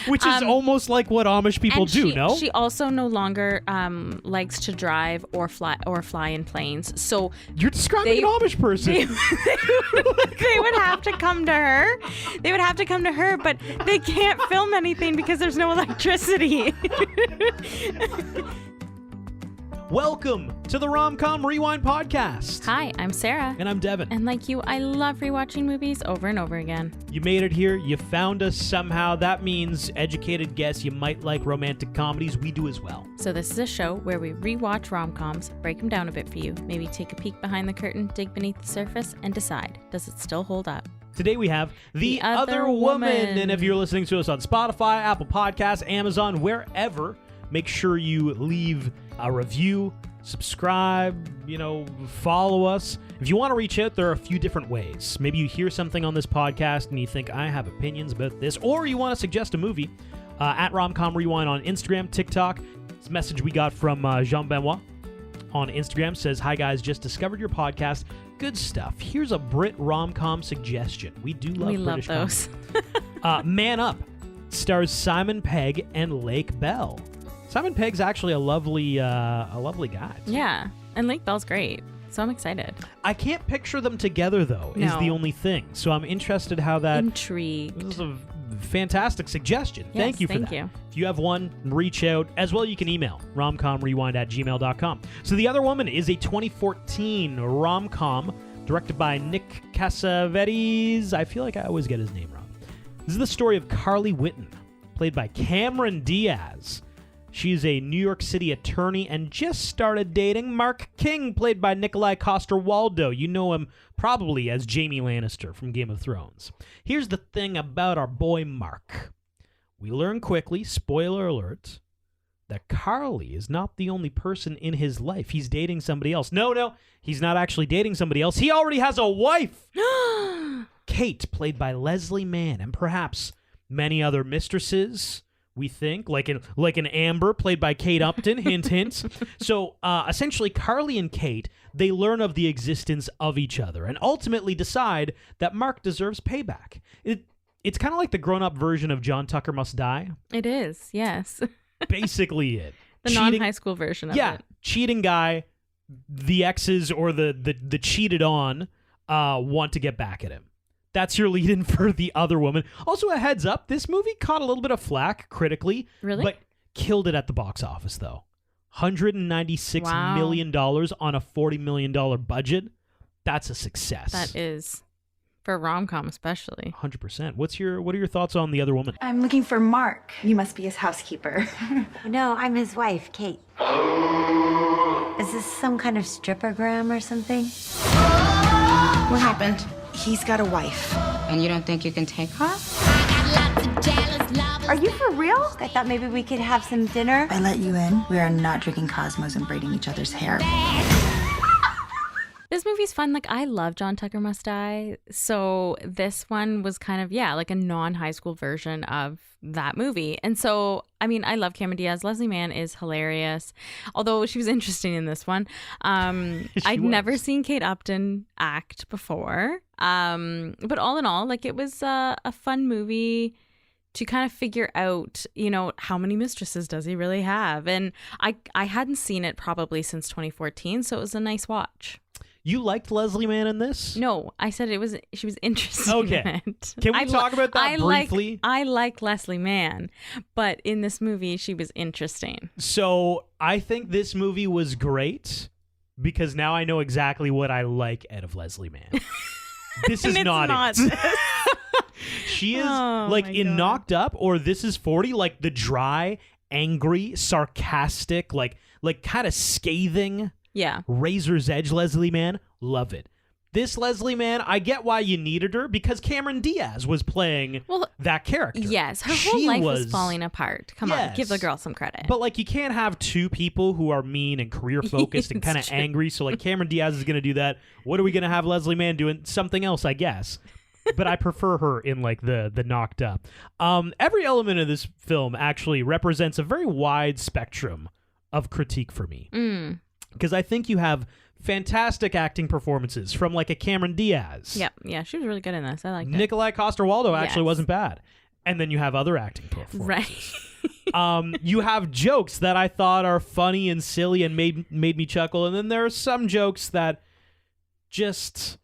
Which is almost like what Amish people do, no? She also no longer likes to drive or fly in planes. So you're describing an Amish person. They would have to come to her. They would have to come to her, but they can't film anything because there's no electricity. Welcome to the Rom-Com Rewind Podcast. Hi, I'm Sarah. And I'm Devin. And like you, I love rewatching movies over and over again. You made it here. You found us somehow. That means, educated guess, you might like romantic comedies. We do as well. So this is a show where we rewatch rom-coms, break them down a bit for you, maybe take a peek behind the curtain, dig beneath the surface, and decide, does it still hold up? Today we have The Other Woman. And if you're listening to us on Spotify, Apple Podcasts, Amazon, wherever, make sure you leave a review, subscribe, follow us. If you want to reach out, there are a few different ways. Maybe you hear something on this podcast and you think, I have opinions about this, or you want to suggest a movie. At Romcom Rewind on Instagram, TikTok. This message we got from Jean Benoit on Instagram says, "Hi guys, just discovered your podcast. Good stuff. Here's a Brit rom-com suggestion." We do love British those. Man Up stars Simon Pegg and Lake Bell. Simon Pegg's actually a lovely guy. Yeah, and Lake Bell's great, so I'm excited. I can't picture them together, though, is the only thing. So I'm interested how that... Intrigued. This is a fantastic suggestion. Yes, thank you for that. You. If you have one, reach out. As well, you can email romcomrewind@gmail.com. So The Other Woman is a 2014 rom-com directed by Nick Cassavetes. I feel like I always get his name wrong. This is the story of Carly Whitten, played by Cameron Diaz. She's a New York City attorney and just started dating Mark King, played by Nikolai Coster-Waldau. You know him probably as Jaime Lannister from Game of Thrones. Here's the thing about our boy Mark. We learn quickly, spoiler alert, that Carly is not the only person in his life. He's dating somebody else. No, he's not actually dating somebody else. He already has a wife! Kate, played by Leslie Mann, and perhaps many other mistresses... We think, like an Amber, played by Kate Upton, hint, hint. So, essentially, Carly and Kate, they learn of the existence of each other and ultimately decide that Mark deserves payback. It's kind of like the grown-up version of John Tucker Must Die. It is, yes. Basically it. The non-high school version of it. Yeah, cheating guy, the exes or the cheated on want to get back at him. That's your lead-in for The Other Woman. Also, a heads up, this movie caught a little bit of flack critically. Really? But killed it at the box office, though. $196 million on a $40 million budget. That's a success. That is. For a rom-com especially. 100%. What are your thoughts on The Other Woman? I'm looking for Mark. You must be his housekeeper. No, I'm his wife, Kate. Is this some kind of strippergram or something? What happened? He's got a wife. And you don't think you can take her? Are you for real? I thought maybe we could have some dinner. I let you in. We are not drinking Cosmos and braiding each other's hair. This movie's fun. Like, I love John Tucker Must Die. So this one was kind of, like a non-high school version of that movie. And so, I mean, I love Cameron Diaz. Leslie Mann is hilarious. Although she was interesting in this one. I'd never seen Kate Upton act before. But all in all, like, it was a fun movie to kind of figure out, how many mistresses does he really have? And I hadn't seen it probably since 2014. So it was a nice watch. You liked Leslie Mann in this? No, I said she was interesting. Okay. In it. Can we talk about that briefly? I like Leslie Mann, but in this movie, she was interesting. So I think this movie was great because now I know exactly what I like out of Leslie Mann. This is not it. She is in Knocked Up or This Is 40, like the dry, angry, sarcastic, like kind of scathing. Yeah. Razor's Edge Leslie Mann, love it. This Leslie Mann, I get why you needed her because Cameron Diaz was playing that character. Yes, her whole life was falling apart. Come on, give the girl some credit. But you can't have two people who are mean and career focused and kind of angry. So Cameron Diaz is going to do that. What are we going to have Leslie Mann doing? Something else, I guess. But I prefer her in the Knocked Up. Every element of this film actually represents a very wide spectrum of critique for me. Because I think you have fantastic acting performances from a Cameron Diaz. Yep. Yeah, she was really good in this. I liked it. Nikolai Coster-Waldau actually wasn't bad. And then you have other acting Right. performances. You have jokes that I thought are funny and silly and made me chuckle, and then there are some jokes that just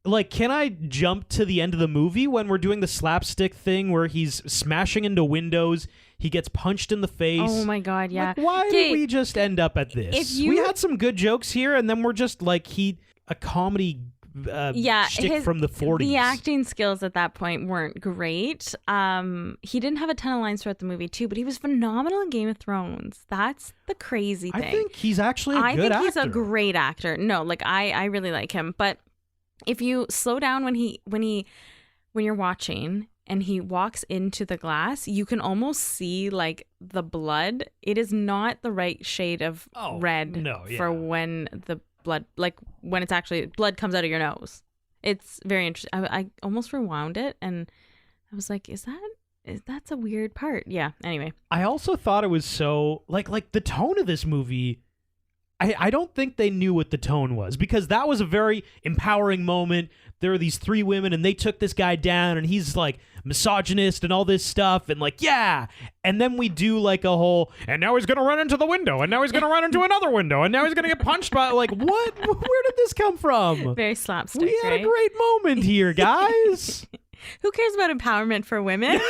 like, can I jump to the end of the movie when we're doing the slapstick thing where he's smashing into windows, he gets punched in the face? Oh my God, yeah. Like, why did we just end up at this? We had some good jokes here, and then we're just like a comedy shtick from the 40s. The acting skills at that point weren't great. He didn't have a ton of lines throughout the movie too, but he was phenomenal in Game of Thrones. That's the crazy thing. I think he's actually a good actor. I think he's a great actor. No, like I really like him. But if you slow down when you're watching and he walks into the glass, you can almost see like the blood. It is not the right shade of red for when the blood, like when it's actually blood comes out of your nose. It's very interesting. I almost rewound it and I was like, that's a weird part. Yeah. Anyway, I also thought it was so like the tone of this movie. I don't think they knew what the tone was, because that was a very empowering moment. There are these three women and they took this guy down and he's like misogynist and all this stuff and like, yeah. And then we do like a whole, and now he's going to run into the window and now he's going to run into another window and now he's going to get punched by, like, what? Where did this come from? Very slapstick. We had a great moment here, guys. Who cares about empowerment for women?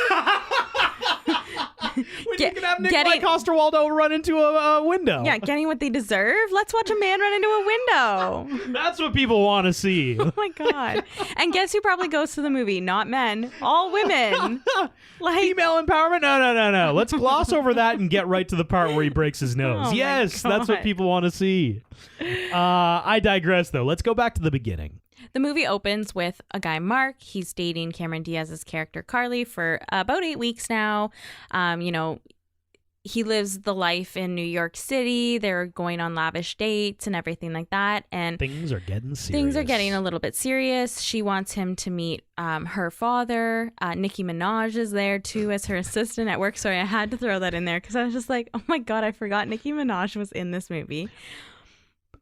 When you can have Nikolai Coster-Waldau run into a window. Yeah, getting what they deserve. Let's watch a man run into a window. That's what people want to see. Oh my God. And guess who probably goes to the movie? Not men, all women. Like, female empowerment? No. Let's gloss over that and get right to the part where he breaks his nose. Oh yes, that's what people want to see. I digress, though. Let's go back to the beginning. The movie opens with a guy, Mark. He's dating Cameron Diaz's character, Carly, for about 8 weeks now. He lives the life in New York City. They're going on lavish dates and everything like that. And things are getting serious. Things are getting a little bit serious. She wants him to meet her father. Nicki Minaj is there, too, as her assistant at work. Sorry, I had to throw that in there because I was just like, oh, my God, I forgot Nicki Minaj was in this movie.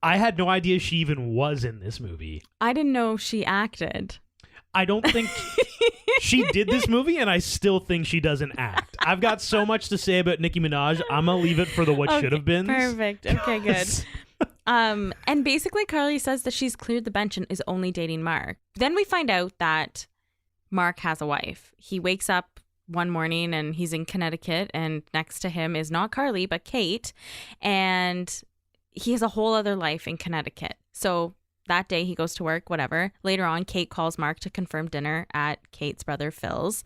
I had no idea she even was in this movie. I didn't know she acted. I don't think she did this movie, and I still think she doesn't act. I've got so much to say about Nicki Minaj. I'm going to leave it for the what should have been. Perfect. Okay, good. And basically, Carly says that she's cleared the bench and is only dating Mark. Then we find out that Mark has a wife. He wakes up one morning, and he's in Connecticut, and next to him is not Carly, but Kate, and he has a whole other life in Connecticut. So that day he goes to work, whatever. Later on, Kate calls Mark to confirm dinner at Kate's brother Phil's.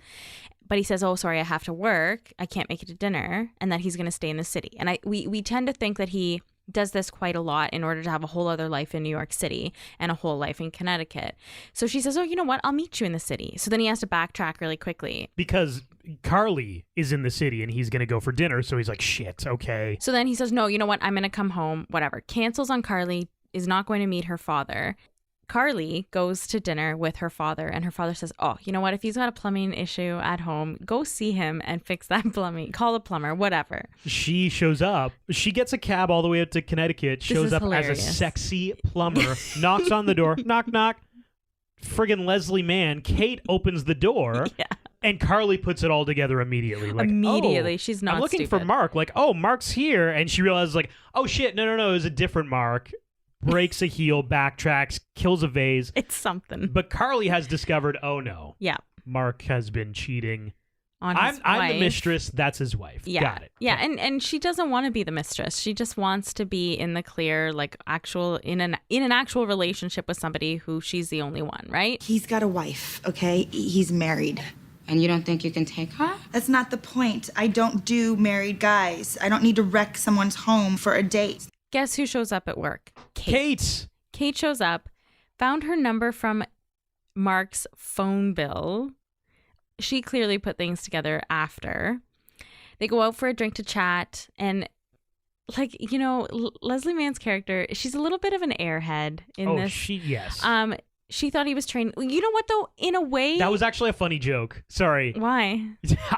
But he says, oh, sorry, I have to work. I can't make it to dinner. And that he's going to stay in the city. And we tend to think that he does this quite a lot in order to have a whole other life in New York City and a whole life in Connecticut. So she says, oh, you know what? I'll meet you in the city. So then he has to backtrack really quickly. Because Carly is in the city and he's going to go for dinner. So he's like, shit, okay. So then he says, no, you know what? I'm going to come home, whatever. Cancels on Carly, is not going to meet her father. Carly goes to dinner with her father, and her father says, oh, you know what? If he's got a plumbing issue at home, go see him and fix that plumbing. Call a plumber, whatever. She shows up. She gets a cab all the way up to Connecticut, shows up hilarious. As a sexy plumber, knocks on the door, knock, knock. Friggin' Leslie Mann. Kate opens the door, yeah. And Carly puts it all together immediately. Like, immediately. She's not I'm looking stupid. for Mark. Like, oh, Mark's here. And she realizes, like, oh, shit, no, it was a different Mark. Breaks a heel, backtracks, kills a vase. It's something. But Carly has discovered, oh no. Yeah. Mark has been cheating. On his wife. I'm the mistress, that's his wife. Yeah. Got it. Yeah, and she doesn't want to be the mistress. She just wants to be in the clear, like in an actual relationship with somebody who she's the only one, right? He's got a wife, okay? He's married. And you don't think you can take her? That's not the point. I don't do married guys. I don't need to wreck someone's home for a date. Guess who shows up at work? Kate. Kate shows up, found her number from Mark's phone bill. She clearly put things together after. They go out for a drink to chat, and like, you know, Leslie Mann's character, she's a little bit of an airhead in this. Yes. She thought he was trained. You know what, though? In a way... That was actually a funny joke. Sorry. Why?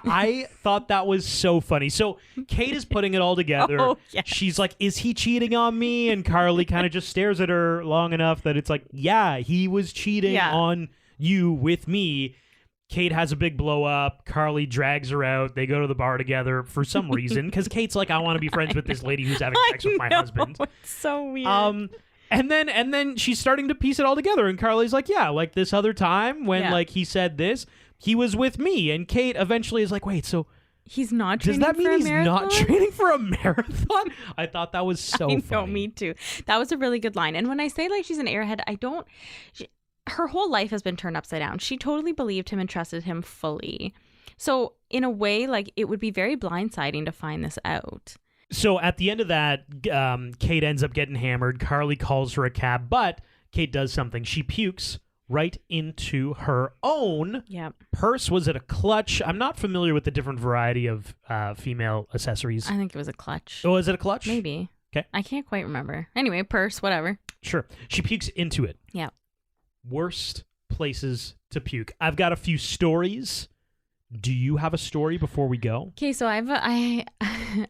I thought that was so funny. So Kate is putting it all together. Oh, yes. She's like, is he cheating on me? And Carly kind of just stares at her long enough that it's like, yeah, he was cheating on you with me. Kate has a big blow up. Carly drags her out. They go to the bar together for some reason because Kate's like, I want to be friends with this lady who's having sex with my husband. It's so weird. And then she's starting to piece it all together. And Carly's like, yeah, like this other time when like he said this, he was with me. And Kate eventually is like, wait, so he's not does training that mean for a he's marathon? not training for a marathon? I thought that was so I funny. know, me too. That was a really good line. And when I say like she's an airhead, her whole life has been turned upside down. She totally believed him and trusted him fully. So in a way, like it would be very blindsiding to find this out. So at the end of that, Kate ends up getting hammered. Carly calls her a cab, but Kate does something. She pukes right into her own purse. Was it a clutch? I'm not familiar with the different variety of female accessories. I think it was a clutch. Oh, is it a clutch? Maybe. Okay. I can't quite remember. Anyway, purse, whatever. Sure. She pukes into it. Yeah. Worst places to puke. I've got a few stories. Do you have a story before we go? Okay, so I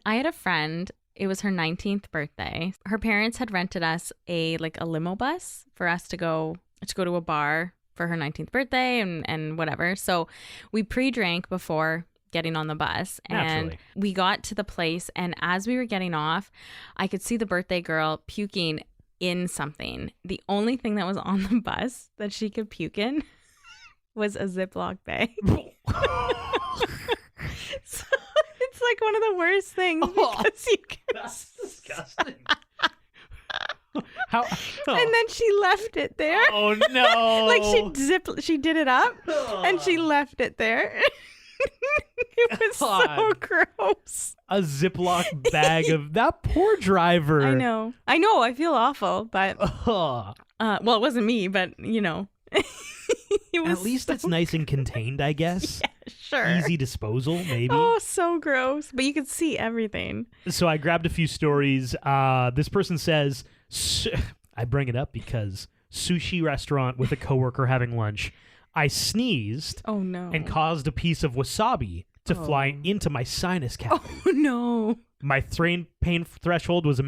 had a friend. It was her 19th birthday. Her parents had rented us a limo bus for us to go to a bar for her 19th birthday and whatever. So we pre-drank before getting on the bus. And Naturally. we got to the place, and as we were getting off, I could see the birthday girl puking in something. The only thing that was on the bus that she could puke in was a Ziploc bag. So it's like one of the worst things because you can That's disgusting. How? And then she left it there. Oh no! Like she did it up and she left it there. It was so gross. A Ziploc bag of that poor driver. I know. I feel awful, but Ugh. well, it wasn't me, but you know. It was At least it's nice and contained, I guess. Yeah, sure. Easy disposal, maybe. Oh, so gross. But you could see everything. So I grabbed a few stories. This person says, I bring it up because sushi restaurant with a coworker having lunch. I sneezed Oh no. and caused a piece of wasabi to fly into my sinus cavity. Oh no. My pain threshold was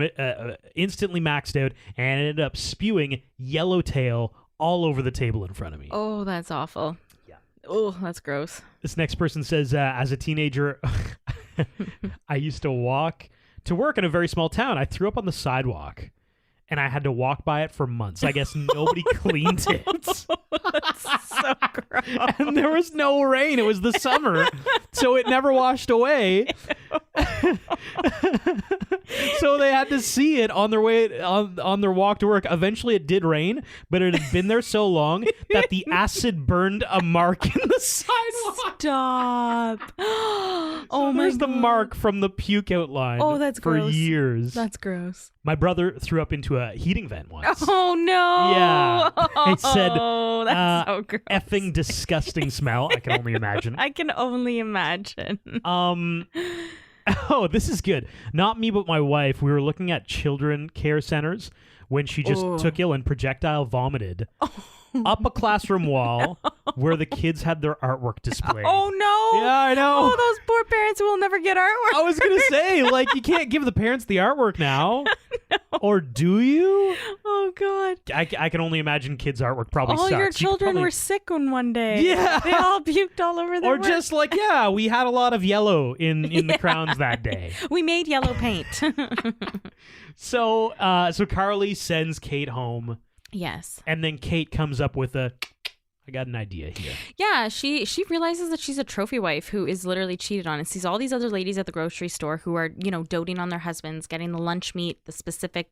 instantly maxed out and ended up spewing yellowtail all over the table in front of me. Oh, that's awful. Yeah. Oh, that's gross. This next person says, as a teenager, I used to walk to work in a very small town. I threw up on the sidewalk, and I had to walk by it for months. I guess nobody cleaned it. That's so gross. And there was no rain. It was the summer, so it never washed away. So they had to see it on their way on their walk to work. Eventually, it did rain, but it had been there so long that the acid burned a mark in the sidewalk. Stop. Oh my There's the God. mark from the puke outline. Oh, that's for gross. years. That's gross. My brother threw up into a heating vent once. Oh no. Yeah. I said, Oh, that's so gross. effing disgusting smell. I can only imagine. I can only imagine. Oh, this is good. Not me, but my wife. We were looking at children care centers when she just took ill and projectile vomited up a classroom wall where the kids had their artwork displayed. Oh no. Yeah, I know. Oh, those poor parents who will never get artwork. I was going to say, like, you can't give the parents the artwork now. Or do you? Oh God. I can only imagine kids' artwork probably All sucks. your You children probably- were sick on one day. Yeah. They all puked all over their Or work. just like, yeah, we had a lot of yellow in the crowns that day. We made yellow paint. So Carly sends Kate home, Yes. and then Kate comes up with I got an idea here. Yeah, she realizes that she's a trophy wife who is literally cheated on and sees all these other ladies at the grocery store who are, doting on their husbands, getting the lunch meat, the specific,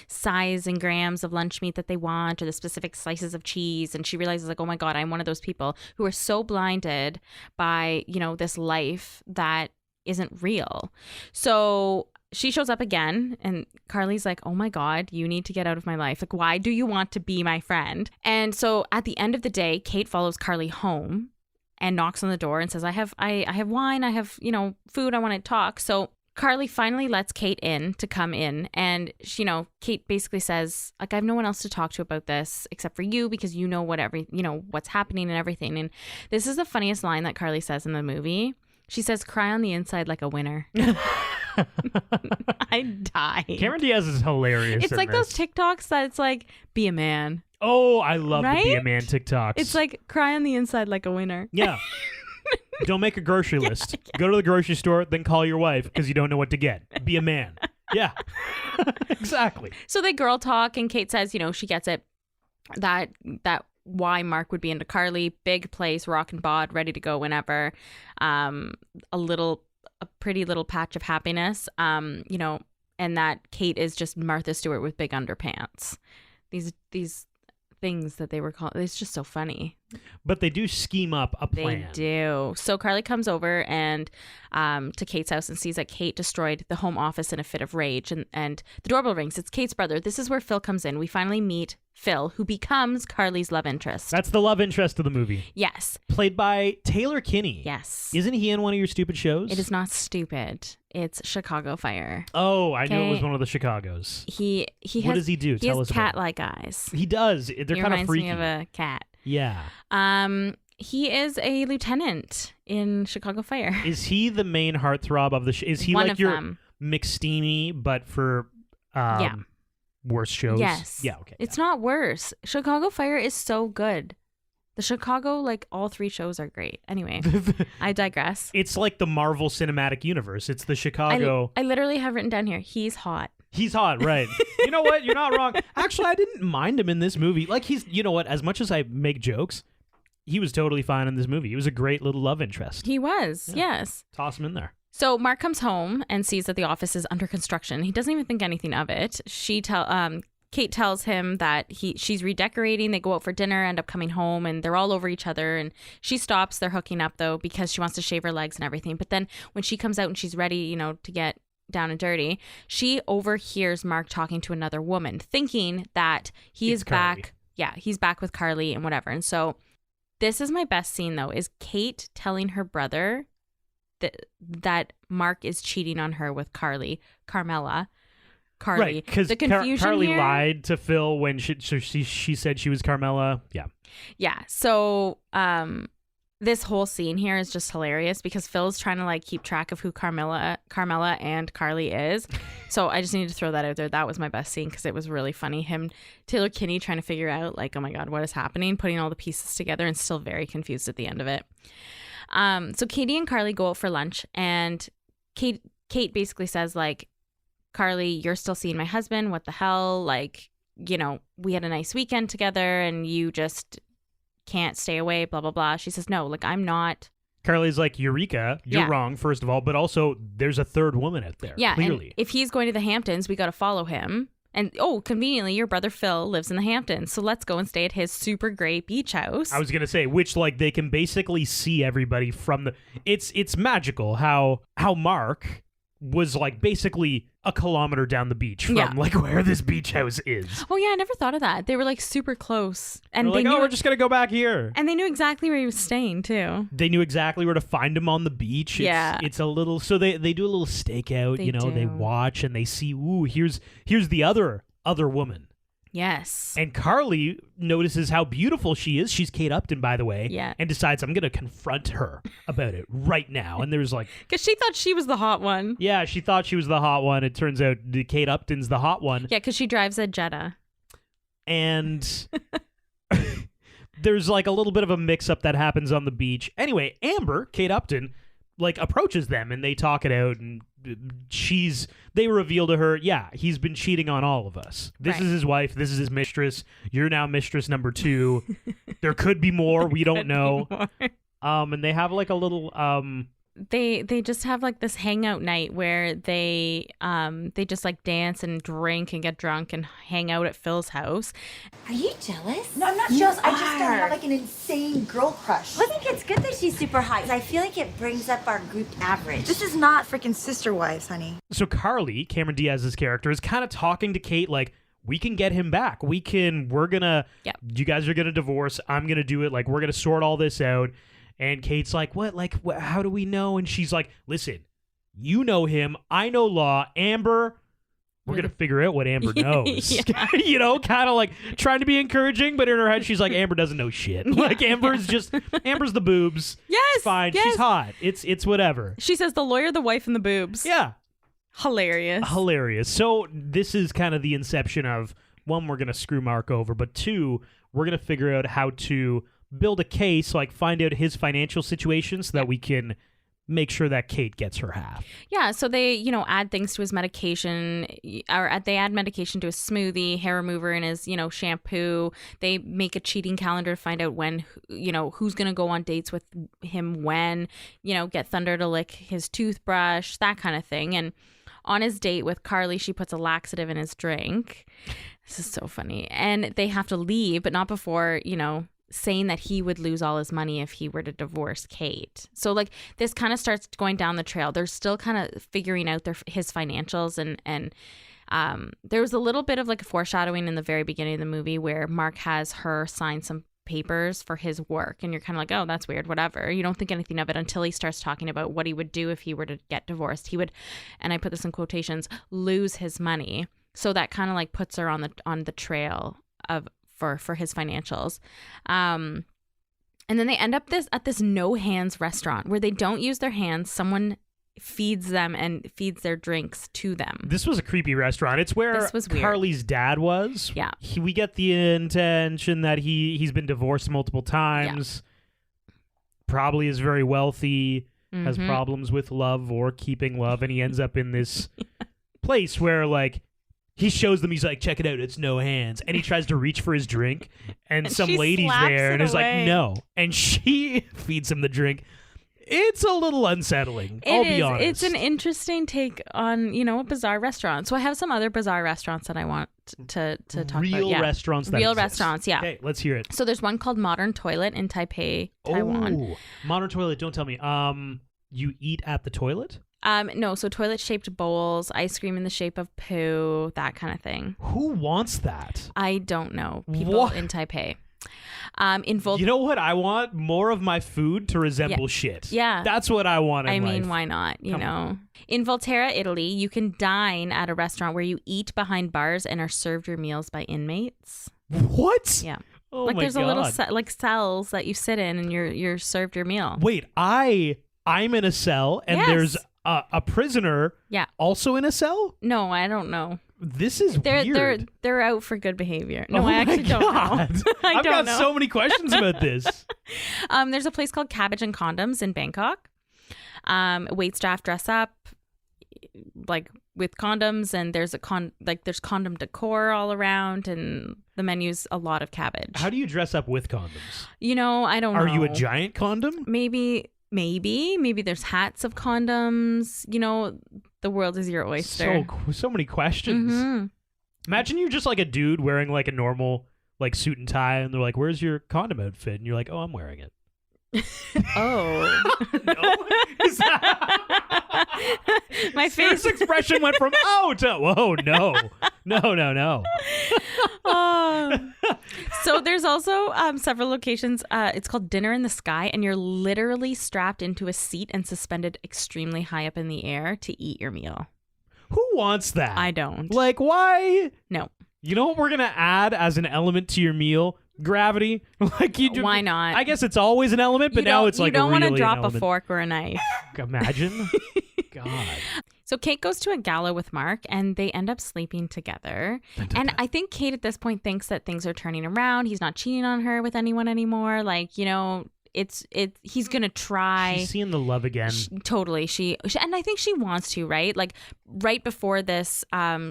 size and grams of lunch meat that they want, or the specific slices of cheese. And she realizes like, oh my God, I'm one of those people who are so blinded by, this life that isn't real. So she shows up again and Carly's like, oh my God, you need to get out of my life. Like, why do you want to be my friend? And so at the end of the day, Kate follows Carly home and knocks on the door and says, I have wine, I have, food, I want to talk. So Carly finally lets Kate in to come in. And, Kate basically says, like, I have no one else to talk to about this except for you because you know what's happening and everything. And this is the funniest line that Carly says in the movie. She says, cry on the inside like a winner. I die. Cameron Diaz is hilarious. It's in like those this. TikToks that it's like, be a man. Oh, I love the Be a Right? Man TikToks. It's like cry on the inside like a winner. Yeah. Don't make a grocery list. Go to the grocery store, then call your wife because you don't know what to get. Be a man. Yeah. Exactly. So they girl talk, and Kate says, she gets it. That why Mark would be into Carly, big place, rock and bod, ready to go whenever. A pretty little patch of happiness. And that Kate is just Martha Stewart with big underpants. These things that they were called. It's just so funny. But they do scheme up a plan. They do. So Carly comes over and to Kate's house and sees that Kate destroyed the home office in a fit of rage. And the doorbell rings. It's Kate's brother. This is where Phil comes in. We finally meet Phil, who becomes Carly's love interest. That's the love interest of the movie. Yes. Played by Taylor Kinney. Yes. Isn't he in one of your stupid shows? It is not stupid. It's Chicago Fire. Oh, I knew it was Okay. one of the Chicagos. He What has, does he do? He Tell has us about it. cat-like eyes. He does. They're He kind of reminds freaky. me of a cat. Yeah. He is a lieutenant in Chicago Fire. Is he the main heartthrob of the show? Is he One like of your them. McSteamy, but for Yeah. worse shows? Yes. Yeah, okay. It's not worse. Chicago Fire is so good. The Chicago, all 3 shows are great. Anyway, I digress. It's like the Marvel Cinematic Universe. It's the Chicago. I literally have written down here, he's hot. He's hot, right? You know what? You're not wrong. Actually, I didn't mind him in this movie. You know what? As much as I make jokes, he was totally fine in this movie. He was a great little love interest. He was, yes. Toss him in there. So Mark comes home and sees that the office is under construction. He doesn't even think anything of it. Kate tells him that she's redecorating. They go out for dinner, end up coming home, and they're all over each other. And she stops. They're hooking up, though, because she wants to shave her legs and everything. But then when she comes out and she's ready, to get down and dirty, she overhears Mark talking to another woman, thinking that he It's is Carly. back. Yeah, he's back with Carly and whatever. And so this is my best scene, though, is Kate telling her brother that Mark is cheating on her with Carly. Right, because the confusion Carly here, lied to Phil when she said she was Carmela. Yeah. Yeah. So this whole scene here is just hilarious because Phil's trying to keep track of who Carmela and Carly is. So I just need to throw that out there. That was my best scene because it was really funny. Taylor Kinney trying to figure out oh my God, what is happening? Putting all the pieces together and still very confused at the end of it. So Katie and Carly go out for lunch and Kate basically says Carly, you're still seeing my husband. What the hell? We had a nice weekend together and you just can't stay away, blah, blah, blah. She says, no, I'm not. Carly's like, Eureka, you're Yeah. wrong, first of all, but also there's a third woman out there. Yeah. Clearly. And if he's going to the Hamptons, we got to follow him. And conveniently, your brother Phil lives in the Hamptons. So let's go and stay at his super great beach house. I was going to say, which they can basically see everybody from the... It's magical how Mark was basically a kilometer down the beach from Yeah. where this beach house is. Oh, yeah. I never thought of that. They were super close. And They're they knew we're just going to go back here. and they knew exactly where he was staying, too. They knew exactly where to find him on the beach. It's a little... So they do a little stakeout, They they do. watch and they see, ooh, here's the other woman. Yes. And Carly notices how beautiful she is. She's Kate Upton, by the way. Yeah. And decides, I'm going to confront her about it right now. And there's Because she thought she was the hot one. yeah, she thought she was the hot one. It turns out Kate Upton's the hot one. Yeah, because she drives a Jetta. And there's a little bit of a mix-up that happens on the beach. Anyway, Amber, Kate Upton, approaches them and they talk it out and they reveal to her, yeah, he's been cheating on all of us. This Right. is his wife. This is his mistress. You're now mistress number 2. There could be more. We don't know. And they have a little They just have this hangout night where they just dance and drink and get drunk and hang out at Phil's house. Are you jealous? No, I'm not jealous. I just have an insane girl crush. Well, I think it's good that she's super hot. 'Cause I feel like it brings up our group average. This is not freaking Sister Wives, honey. So Carly, Cameron Diaz's character, is kind of talking to Kate we can get him back. You guys are gonna divorce. I'm gonna do it. We're gonna sort all this out. And Kate's like, what? How do we know? And she's like, listen, you know him. I know law. Amber, we're going to figure out what Amber knows. Yeah. Kind of trying to be encouraging, but in her head, she's like, Amber doesn't know shit. Amber's the boobs. Yes, It's fine. yes. She's hot. It's whatever. She says the lawyer, the wife, and the boobs. Yeah. Hilarious. Hilarious. So this is kind of the inception of one, we're going to screw Mark over, but two, we're going to figure out how to build a case, like find out his financial situation so that we can make sure that Kate gets her half. Yeah, so they, add things to his medication, or they add medication to his smoothie, hair remover in his, shampoo. They make a cheating calendar to find out when, who's going to go on dates with him when, get Thunder to lick his toothbrush, that kind of thing. And on his date with Carly, she puts a laxative in his drink. This is so funny. And they have to leave, but not before, saying that he would lose all his money if he were to divorce Kate. So like this kind of starts going down the trail. They're still kind of figuring out his financials, and there was a little bit of like a foreshadowing in the very beginning of the movie where Mark has her sign some papers for his work, and you're kind of like, oh, that's weird, whatever. You don't think anything of it until he starts talking about what he would do if he were to get divorced. He would, and I put this in quotations, lose his money. So that kind of like puts her on the trail of for his financials. And then they end up at this no hands restaurant where they don't use their hands. Someone feeds them and feeds their drinks to them. This was a creepy restaurant. It's where Carly's dad was. Yeah. We get the intention that he's been divorced multiple times. Yeah. Probably is very wealthy, has problems with love or keeping love, and he ends up in this place where like he shows them, he's like, check it out, it's no hands. And he tries to reach for his drink, and some lady's there and is like, no. And she feeds him the drink. It's a little unsettling, I'll be honest. It's an interesting take on, a bizarre restaurant. So I have some other bizarre restaurants that I want to talk about. Real restaurants that Real exist. Restaurants, yeah. Okay, let's hear it. So there's one called Modern Toilet in Taipei, Taiwan. Oh, Modern Toilet, don't tell me. You eat at the toilet? No, so toilet-shaped bowls, ice cream in the shape of poo, that kind of thing. Who wants that? I don't know. People in Taipei. You know what I want? More of my food to resemble shit. Yeah. That's what I want in life. I mean, why not? You know? In Volterra, Italy, you can dine at a restaurant where you eat behind bars and are served your meals by inmates. What? Yeah. Oh like my there's God. a little like cells that you sit in and you're served your meal. Wait, I'm in a cell and there's a prisoner also in a cell? No, I don't know. This is weird. They're out for good behavior. No, I actually don't know. I've got so many questions about this. There's a place called Cabbage and Condoms in Bangkok. Waitstaff dress up like with condoms, and there's there's condom decor all around, and the menu's a lot of cabbage. How do you dress up with condoms? I don't know. Are you a giant condom? Maybe there's hats of condoms. The world is your oyster. So many questions. Mm-hmm. Imagine you're just like a dude wearing like a normal like suit and tie, and they're like, "Where's your condom outfit?" And you're like, "Oh, I'm wearing it." Oh. No? Is that... My face expression went from "oh" to "whoa, no." So there's also several locations. It's called Dinner in the Sky, and you're literally strapped into a seat and suspended extremely high up in the air to eat your meal. Who wants that? I don't. Like, why? No. You know what we're gonna add as an element to your meal? Gravity. Like why not? I guess it's always an element, but now it's like you don't want to really drop a fork or a knife. Imagine. God. So Kate goes to a gala with Mark, and they end up sleeping together. And I think Kate at this point thinks that things are turning around. He's not cheating on her with anyone anymore. Like, he's gonna try. She's seeing the love again. Totally. She and I think she wants to, right? Like right before this,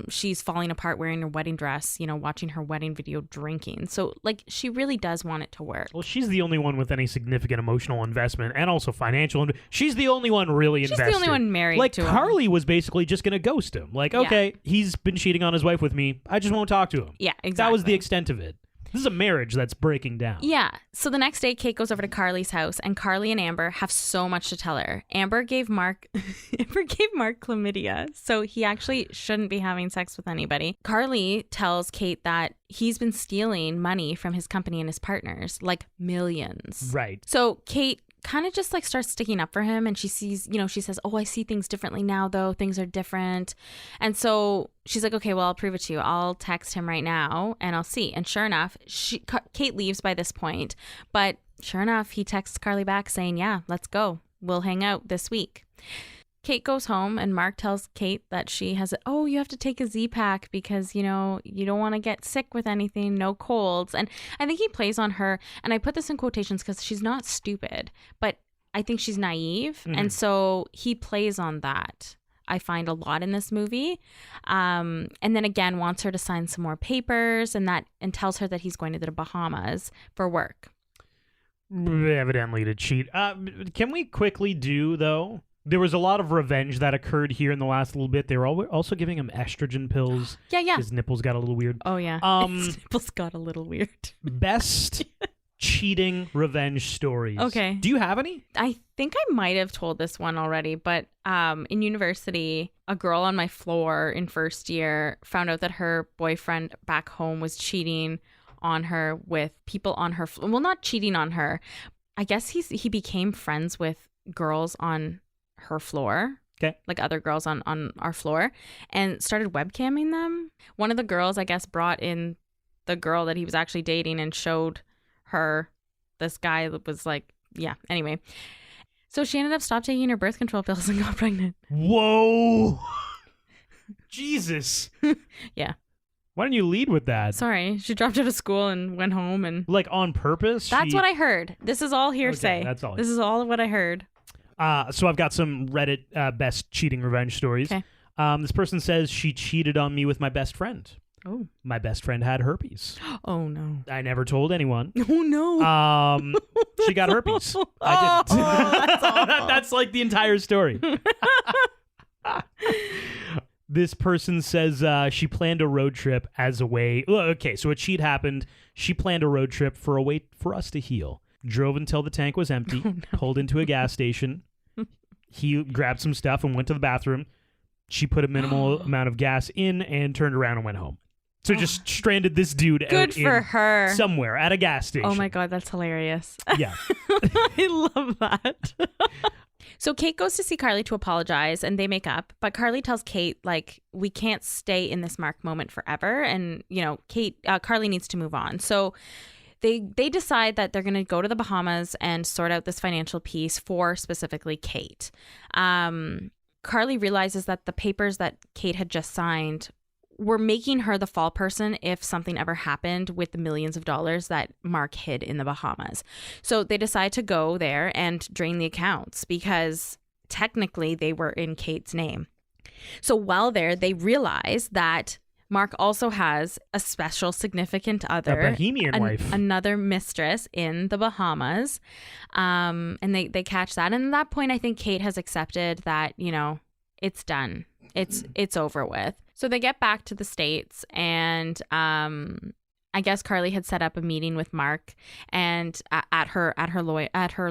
she's falling apart wearing her wedding dress, watching her wedding video, drinking. So like she really does want it to work. Well, she's the only one with any significant emotional investment and also financial. She's the only one really invested. She's the only one married to him. Like Carly was basically just gonna ghost him. Like, okay, he's been cheating on his wife with me. I just won't talk to him. Yeah, exactly. That was the extent of it. This is a marriage that's breaking down. Yeah. So the next day, Kate goes over to Carly's house, and Carly and Amber have so much to tell her. Amber gave Mark chlamydia, so he actually shouldn't be having sex with anybody. Carly tells Kate that he's been stealing money from his company and his partners, like millions. Right. So Kate kind of just like starts sticking up for him, and she sees, she says, "Oh, I see things differently now, though. Things are different." And so she's like, "Okay, well, I'll prove it to you. I'll text him right now and I'll see." And sure enough, Kate leaves by this point, but sure enough, he texts Carly back saying, "Yeah, let's go. We'll hang out this week." Kate goes home and Mark tells Kate that she has you have to take a Z-Pack because, you don't want to get sick with anything, no colds. And I think he plays on her, and I put this in quotations because she's not stupid, but I think she's naive. Mm-hmm. And so he plays on that. I find a lot in this movie. And then again, wants her to sign some more papers and tells her that he's going to the Bahamas for work. Evidently to cheat. Can we quickly do, though? There was a lot of revenge that occurred here in the last little bit. They were also giving him estrogen pills. Yeah. His nipples got a little weird. Oh, yeah. His nipples got a little weird. Best cheating revenge stories. Okay. Do you have any? I think I might have told this one already, but in university, a girl on my floor in first year found out that her boyfriend back home was cheating on her with people on her floor. Well, not cheating on her. I guess he became friends with girls on her floor. Okay. Like other girls on our floor, and started webcamming them. One of the girls, I guess, brought in the girl that he was actually dating and showed her this guy that was like, yeah, anyway. So she ended up stopped taking her birth control pills and got pregnant. Whoa. Jesus. Yeah. Why didn't you lead with that? Sorry. She dropped out of school and went home and... Like on purpose? That's what I heard. This is all hearsay. Okay, that's all. This is all what I heard. So I've got some Reddit best cheating revenge stories. Okay. This person says she cheated on me with my best friend. Oh. My best friend had herpes. Oh, no. I never told anyone. Oh, no. She got herpes. I didn't. That's awful. That's like the entire story. This person says she planned a road trip as a way. Okay, so a cheat happened. She planned a road trip for a way for us to heal. Drove until the tank was empty. Pulled into a gas station. He grabbed some stuff and went to the bathroom. She put a minimal amount of gas in and turned around and went home. So just stranded this dude Good out for in her. somewhere at a gas station. Oh, my God. That's hilarious. Yeah. I love that. So Kate goes to see Carly to apologize and they make up. But Carly tells Kate, like, we can't stay in this Mark moment forever. And, Carly needs to move on. So they decide that they're going to go to the Bahamas and sort out this financial piece for specifically Kate. Carly realizes that the papers that Kate had just signed were making her the fall person if something ever happened with the millions of dollars that Mark hid in the Bahamas. So they decide to go there and drain the accounts because technically they were in Kate's name. So while there, they realize that Mark also has a special significant other, A Bohemian wife. Another mistress in the Bahamas. And they catch that. And at that point, I think Kate has accepted that, it's done. It's over with. So they get back to the States and I guess Carly had set up a meeting with Mark and at her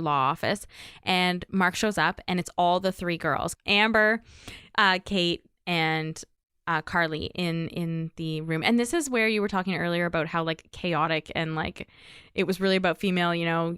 law office, and Mark shows up and it's all the three girls, Amber, Kate, and Carly in the room. And this is where you were talking earlier about how like chaotic and like it was really about female,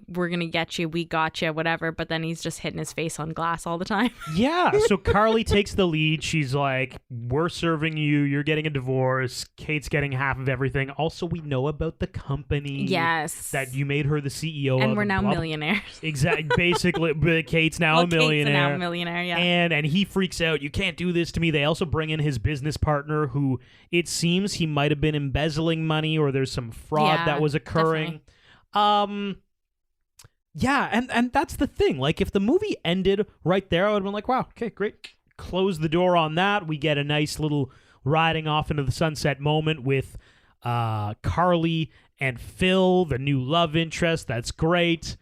we're going to get you, we got you, whatever. But then he's just hitting his face on glass all the time. Yeah. So Carly takes the lead. She's like, we're serving you. You're getting a divorce. Kate's getting half of everything. Also, we know about the company. Yes. That you made her the CEO of. And we're now millionaires. Exactly. Basically, but Kate's now a millionaire. Kate's now a millionaire, yeah. And he freaks out. You can't do this to me. They also bring in his business partner who it seems he might have been embezzling money or there's some fraud that was occurring. Definitely. Yeah, and that's the thing. Like, if the movie ended right there, I would have been like, wow, okay, great. Close the door on that. We get a nice little riding off into the sunset moment with Carly and Phil, the new love interest. That's great.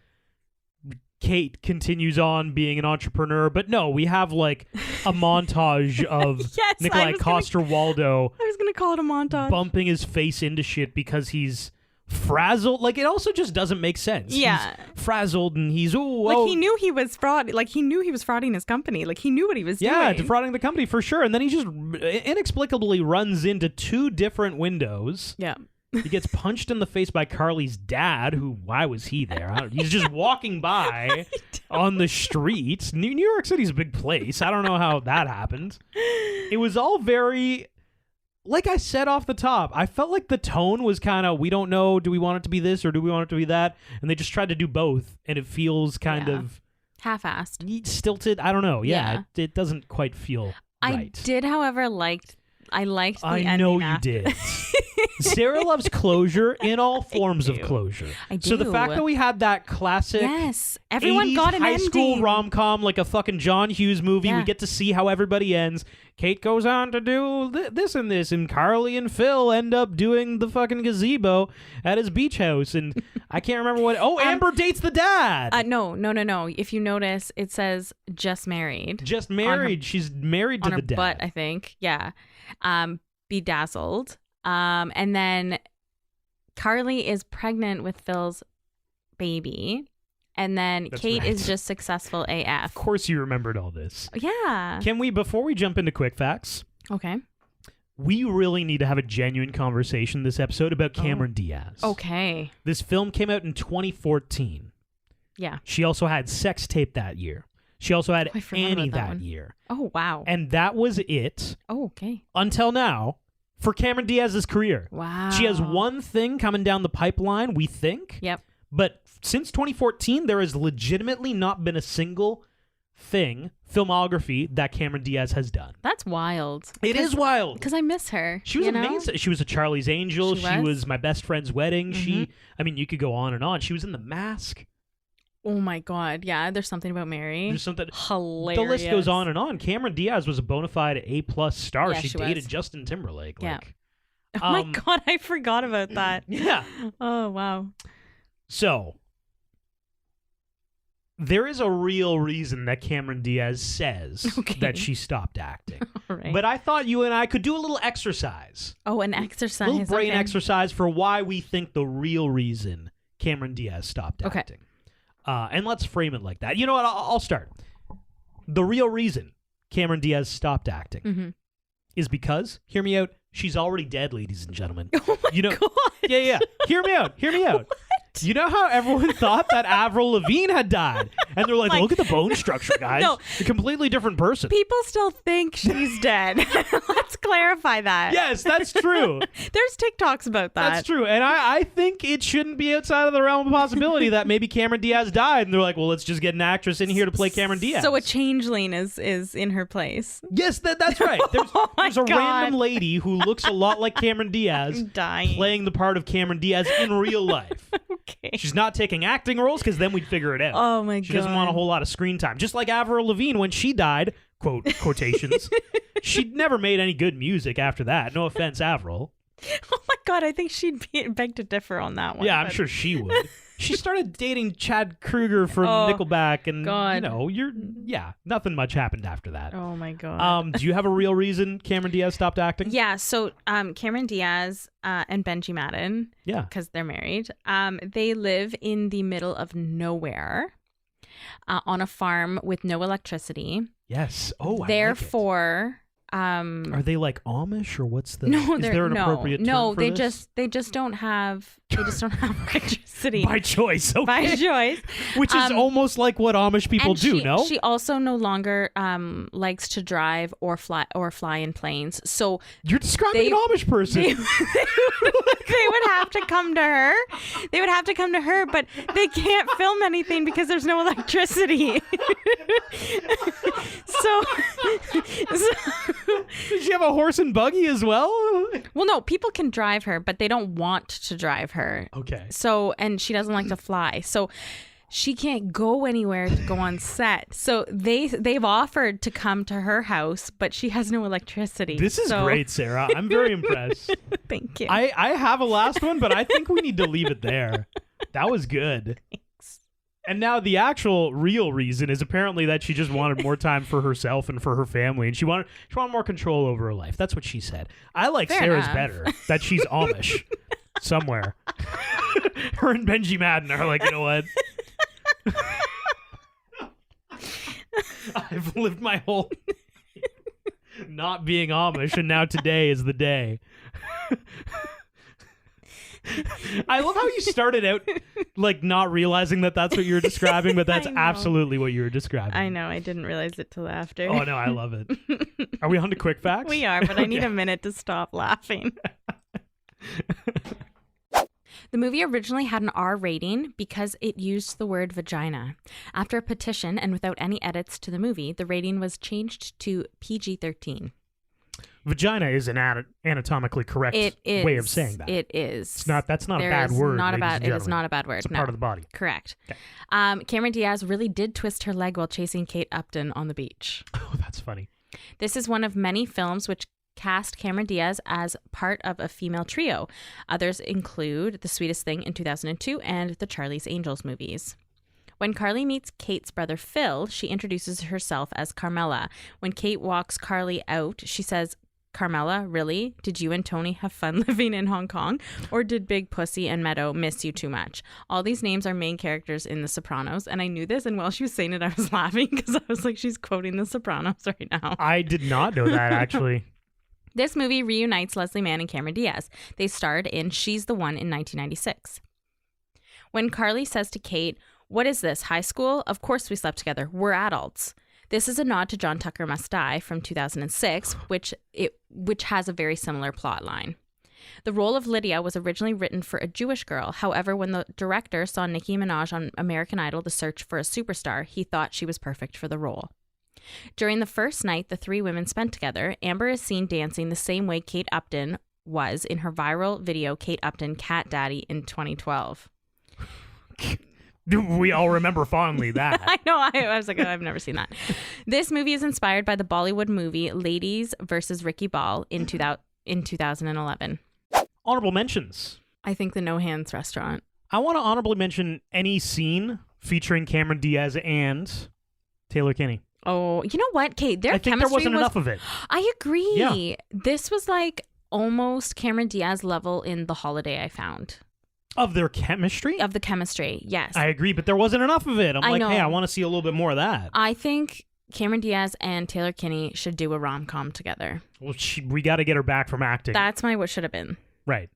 Kate continues on being an entrepreneur, but no, we have like a montage of Yes, Nikolai Coster-Waldau I was going to call it a montage. bumping his face into shit because he's frazzled. Like, it also just doesn't make sense. Yeah. He's frazzled and he's he knew he was fraud. Like, he knew he was frauding his company. Like, he knew what he was doing. Yeah, defrauding the company for sure. And then he just inexplicably runs into two different windows. Yeah. He gets punched in the face by Carly's dad, who, why was he there? He's just walking by on the street. New York City's a big place. I don't know how that happened. It was all very... Like I said off the top, I felt like the tone was kind of, we don't know, do we want it to be this or do we want it to be that? And they just tried to do both, and it feels kind of Half-assed. stilted. I don't know. Yeah, Yeah. it doesn't quite feel right. I did, however, liked the I ending. know you after. did. Sarah loves closure in all forms of do. closure. I So the do. fact that we had that classic Yes, everyone 80s got an high ending. school rom-com like a fucking John Hughes movie. Yeah. We get to see how everybody ends. Kate goes on to do this and this, and Carly and Phil end up doing the fucking gazebo at his beach house. And I can't remember what. Oh, Amber dates the dad. No. If you notice, it says just married. Just married. She's married to on the her dad. butt, I think. Yeah. Bedazzled. And then Carly is pregnant with Phil's baby. And then That's Kate right. is just successful AF. Of course you remembered all this. Yeah. Can we, before we jump into quick facts, Okay. we really need to have a genuine conversation this episode about Cameron Diaz. Okay. This film came out in 2014. Yeah. She also had Sex Tape that year. She also had I forgot Annie about that that one. year. Oh, wow. And that was it Oh, okay. until now for Cameron Diaz's career. Wow. She has one thing coming down the pipeline, we think. Yep. But since 2014, there has legitimately not been a single thing, filmography, that Cameron Diaz has done. That's wild. It is wild. Because I miss her. She was you know? amazing. She was a Charlie's Angel. She She was? was My Best Friend's Wedding. Mhm. I mean, you could go on and on. She was in The Mask. Oh, my God. Yeah. There's something about Mary. There's something. Hilarious. The list goes on and on. Cameron Diaz was a bona fide A+ star. Yeah, she she dated was. Justin Timberlake. Yeah. Like, Oh, my God. I forgot about that. yeah. Oh, wow. So, there is a real reason that Cameron Diaz says Okay. that she stopped acting. All right. But I thought you and I could do a little exercise. Oh, an exercise. A little brain okay. exercise for why we think the real reason Cameron Diaz stopped Okay. acting. And let's frame it like that. You know what? I'll start. The real reason Cameron Diaz stopped acting Mm-hmm. is because, hear me out, she's already dead, ladies and gentlemen. Oh, my You know- God. Yeah. Hear me out. You know how everyone thought that Avril Lavigne had died? And they're like, look at the bone structure, guys. No. A completely different person. People still think she's dead. Let's clarify that. Yes, that's true. There's TikToks about that. That's true. And I think it shouldn't be outside of the realm of possibility that maybe Cameron Diaz died. And they're like, well, let's just get an actress in here to play Cameron Diaz. So a changeling is in her place. Yes, that's right. There's, Oh my there's a God. random lady who looks a lot like Cameron Diaz I'm dying. playing the part of Cameron Diaz in real life. Okay. She's not taking acting roles because then we'd figure it out. Oh my God. She doesn't want a whole lot of screen time. Just like Avril Lavigne when she died, quotations, she'd never made any good music after that. No offense, Avril. Oh my God, I think she'd beg to differ on that one. Yeah, I'm but- sure she would. She started dating Chad Kroeger from Oh, Nickelback, and God. nothing much happened after that. Oh my God. Do you have a real reason Cameron Diaz stopped acting? Yeah, so Cameron Diaz and Benji Madden, Yeah. because they're married, they live in the middle of nowhere on a farm with no electricity. Yes. Oh, I like it. Therefore, Are they like Amish or what's the? no, is they're there an appropriate term no, for they this? just don't have electricity By choice. Okay. by choice. Which is almost like what Amish people And do. she, No. she also no longer likes to drive or fly in planes. So You're describing an Amish person. they would have to come to her. They would have to come to her, but they can't film anything because there's no electricity. so Does she have a horse and buggy as well? well, no, people can drive her, but they don't want to drive her. Okay. So, and she doesn't like to fly. So she can't go anywhere to go on set. So they've offered to come to her house, but she has no electricity. This is So- great, Sarah. I'm very impressed. Thank you. I have a last one, but I think we need to leave it there. That was good. And now the actual real reason is apparently that she just wanted more time for herself and for her family, and she wanted more control over her life. That's what she said. I like Fair Sarah's enough. better, that she's Amish somewhere. Her and Benji Madden are like, you know what? I've lived my whole not being Amish, and now today is the day. I love how you started out like not realizing that that's what you were describing, but that's I know. absolutely what you were describing. I know. I didn't realize it till after. Oh no, I love it. Are we on to quick facts? We are, but I need Okay. a minute to stop laughing. The movie originally had an R rating because it used the word vagina. After a petition and without any edits to the movie, the rating was changed to PG-13. Vagina is an anatomically correct way of saying that. It is. It's not. That's not There a bad is word. not a ladies bad. and It is gentlemen. not a bad word. It's a no. part of the body. Correct. Okay. Cameron Diaz really did twist her leg while chasing Kate Upton on the beach. Oh, that's funny. This is one of many films which cast Cameron Diaz as part of a female trio. Others include The Sweetest Thing in 2002 and the Charlie's Angels movies. When Carly meets Kate's brother Phil, she introduces herself as Carmela. When Kate walks Carly out, she says, "Carmela, really? Did you and Tony have fun living in Hong Kong? Or did Big Pussy and Meadow miss you too much?" All these names are main characters in The Sopranos, and I knew this, and while she was saying it, I was laughing because I was like, she's quoting The Sopranos right now. I did not know that, actually. This movie reunites Leslie Mann and Cameron Diaz. They starred in She's the One in 1996. When Carly says to Kate, "What is this, high school? Of course we slept together. We're adults." This is a nod to John Tucker Must Die from 2006, which has a very similar plot line. The role of Lydia was originally written for a Jewish girl. However, when the director saw Nicki Minaj on American Idol: The Search for a Superstar, he thought she was perfect for the role. During the first night the three women spent together, Amber is seen dancing the same way Kate Upton was in her viral video Kate Upton Cat Daddy in 2012. We all remember fondly that. I know. I was like, oh, I've never seen that. This movie is inspired by the Bollywood movie Ladies vs. Ricky Ball in 2011. Honorable mentions. I think the No Hands restaurant. I want to honorably mention any scene featuring Cameron Diaz and Taylor Kinney. Oh, you know what, Kate? Their I think there chemistry wasn't enough of it. I agree. Yeah. This was like almost Cameron Diaz level in The Holiday, I found. Of their chemistry? Of the chemistry, yes. I agree, but there wasn't enough of it. I'm I like, know. hey, I want to see a little bit more of that. I think Cameron Diaz and Taylor Kinney should do a rom-com together. Well, we got to get her back from acting. That's what should have been. Right.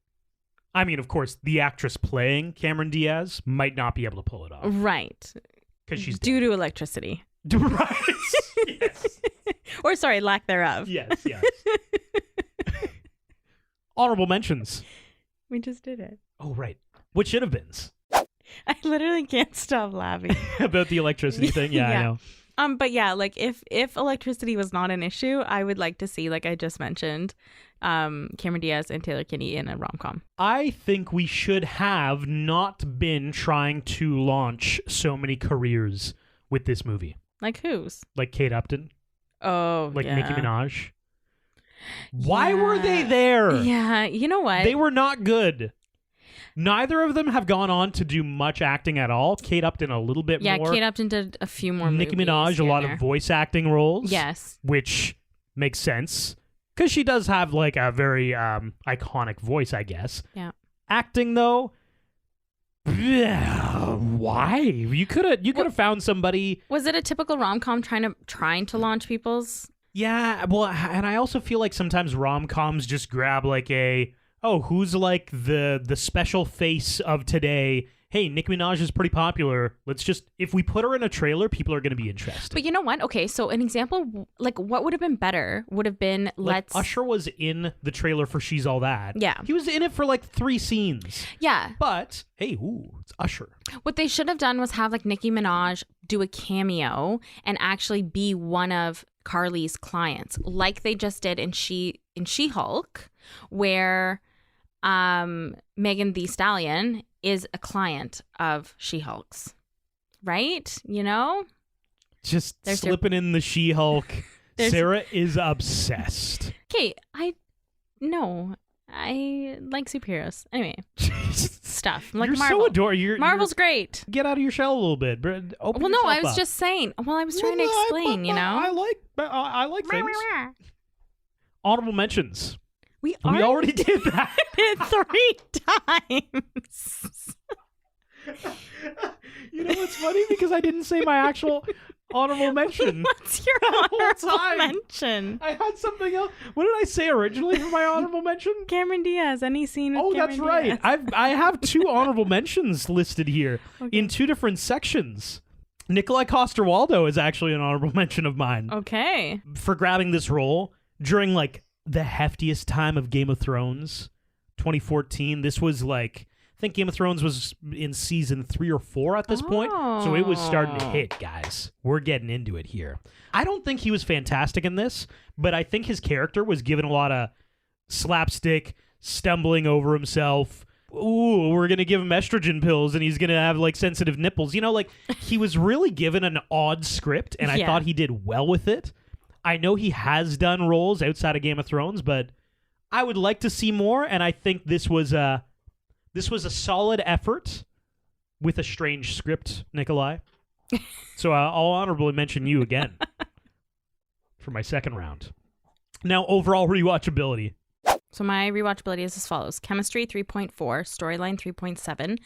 I mean, of course, the actress playing Cameron Diaz might not be able to pull it off. Right. Because she's due to electricity. Right. Yes. Or sorry, lack thereof. Yes. Honorable mentions. We just did it. Oh, right. What should have been I literally can't stop laughing. about the electricity thing? Yeah, Yeah. I know. But yeah, like if electricity was not an issue, I would like to see, like I just mentioned, Cameron Diaz and Taylor Kinney in a rom-com. I think we should have not been trying to launch so many careers with this movie. Like whose? Like Kate Upton, Oh, like yeah. Nicki Minaj. Why were Yeah. they there? Yeah, you know what? They were not good. Neither of them have gone on to do much acting at all. Kate Upton a little bit more. Yeah, Kate Upton did a few more Nicki movies Minaj, a here lot and of there. voice acting roles. Yes. Which makes sense. Because she does have like a very iconic voice, I guess. Yeah. Acting, though, why? You could have found somebody. Was it a typical rom-com trying to launch people's? Yeah, well, and I also feel like sometimes rom-coms just grab like who's like the special face of today? Hey, Nicki Minaj is pretty popular. Let's just, if we put her in a trailer, people are going to be interested. But you know what? Okay, so an example, like what would have been better would have been Like Usher was in the trailer for She's All That. Yeah. He was in it for like 3 scenes. Yeah. But, hey, it's Usher. What they should have done was have like Nicki Minaj do a cameo and actually be one of Carly's clients, like they just did in She-Hulk, where Megan Thee Stallion is a client of She-Hulk's, right? You know? Just There's slipping in the She-Hulk. There's- Sarah is obsessed. Okay, I like superheroes. Anyway, stuff like You're Marvel. so adorable. Marvel's great. Get out of your shell a little bit. Open Well, no, I yourself was up. just saying. Well, I was trying to Well, explain, you know? I like things. Honorable mentions. We We already did that. it 3 times. You know what's funny? Because I didn't say my actual honorable mention. What's your The whole honorable time. mention? I had something else. What did I say originally for my honorable mention? Cameron Diaz. Any scene with Oh, Cameron that's right. Diaz. I have 2 honorable mentions listed here in 2 different sections. Nikolai Coster-Waldau is actually an honorable mention of mine Okay. for grabbing this role during like the heftiest time of Game of Thrones, 2014. This was like I think Game of Thrones was in season 3 or 4 at this point, so it was starting to hit, guys. We're getting into it here. I don't think he was fantastic in this, but I think his character was given a lot of slapstick, stumbling over himself. Ooh, we're going to give him estrogen pills and he's going to have like sensitive nipples. You know, like he was really given an odd script and I thought he did well with it. I know he has done roles outside of Game of Thrones, but I would like to see more, and I think this was a solid effort with a strange script, Nikolai. So I'll honorably mention you again for my second round. Now, overall rewatchability. So my rewatchability is as follows. Chemistry, 3.4. Storyline, 3.7.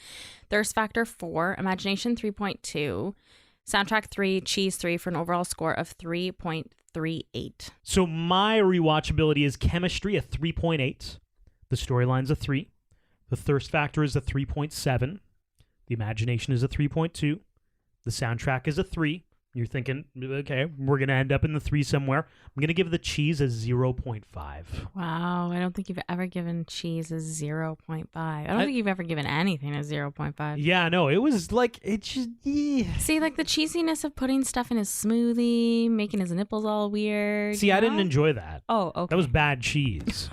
Thirst factor, 4. Imagination, 3.2. Soundtrack, 3. Cheese, 3 for an overall score of 3.38. So my rewatchability is chemistry, a 3.8. The storyline's a 3. The thirst factor is a 3.7. The imagination is a 3.2. The soundtrack is a 3. You're thinking, okay, we're going to end up in the 3 somewhere. I'm going to give the cheese a 0.5. Wow, I don't think you've ever given cheese a 0.5. I don't think you've ever given anything a 0.5. Yeah, no, it was like, it just, See, like the cheesiness of putting stuff in his smoothie, making his nipples all weird. See, I didn't enjoy that. Oh, okay. That was bad cheese.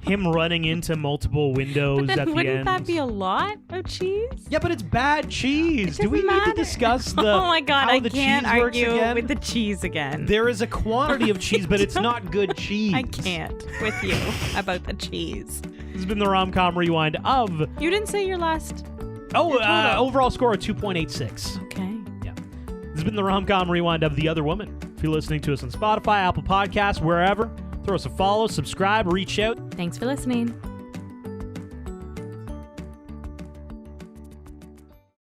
Him running into multiple windows But then at the wouldn't end. that be a lot of cheese? Yeah, but it's bad cheese. It Do we doesn't need to matter. discuss the Oh my god, how I the can't cheese works argue again? with the cheese again. There is a quantity of cheese, but it's not good cheese. I can't with you about the cheese. This has been the Rom-Com Rewind of... You didn't say your last... overall score of 2.86. Okay. Yeah. This has been the Rom-Com Rewind of The Other Woman. If you're listening to us on Spotify, Apple Podcasts, wherever, throw us a follow, subscribe, reach out. Thanks for listening.